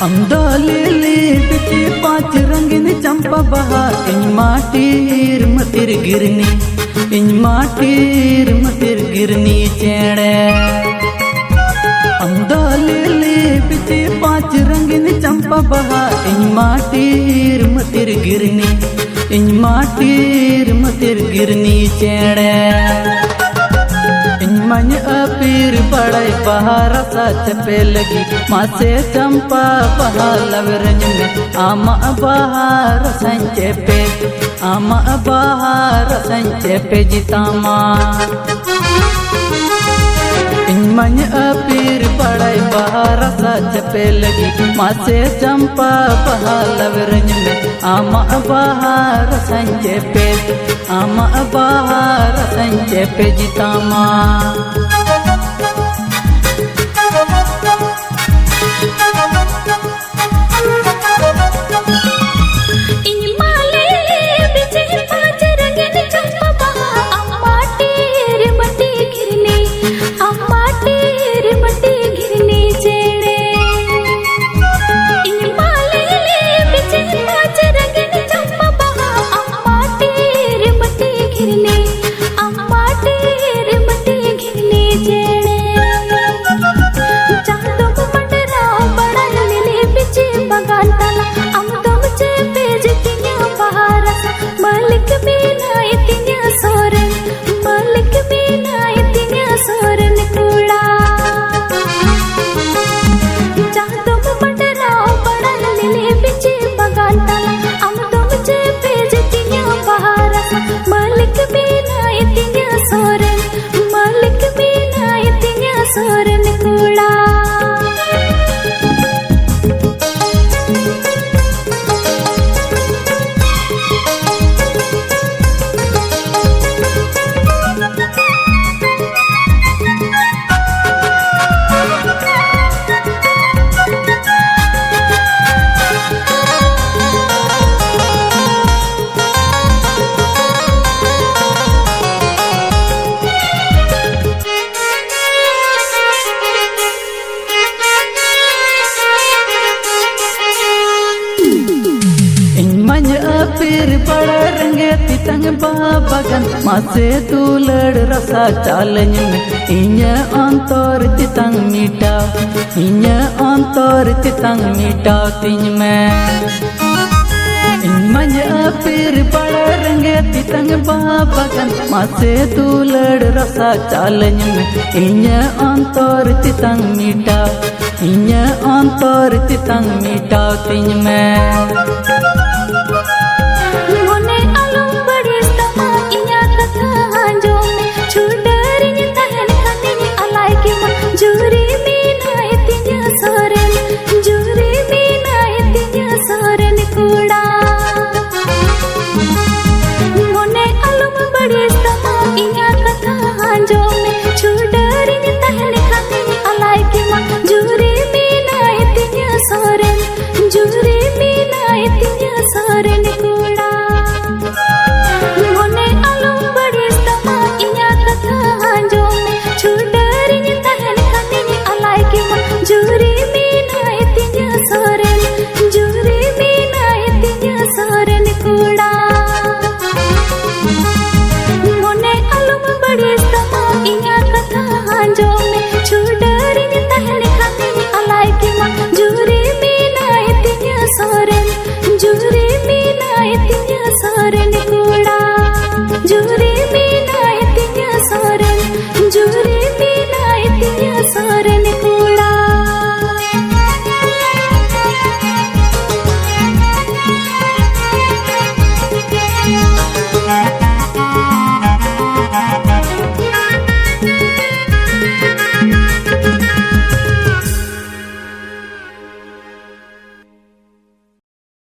अंदाले बिटी पांच रंगीन चंपा बहार इन माटीर मतिर गिरनी इन माटीर मतिर गिरनी चेड़े अंदाले बिटी पांच रंगीन चंपा बहार इन माटीर मतिर गिरनी चेड़े मन अपीर बड़े बहार सा चपे लगी मासे चंपा बहाल रंज में आमा बहार संचे पे जितामा मन अपीर बड़े बहार सा चपे लगी मासे चंपा बहाल रंज में आमा बहार संचे पे जितामा पीर बड़ा रंगे तितंग बाबगन मासे दुलड़ रसा चालन में इन्य अंतर तितंग मीटा तिन में मन पीर बड़ा रंगे तितंग बाबगन मासे दुलड़ रसा चालन में इन्य अंतर तितंग मीटा तिन में जुरी में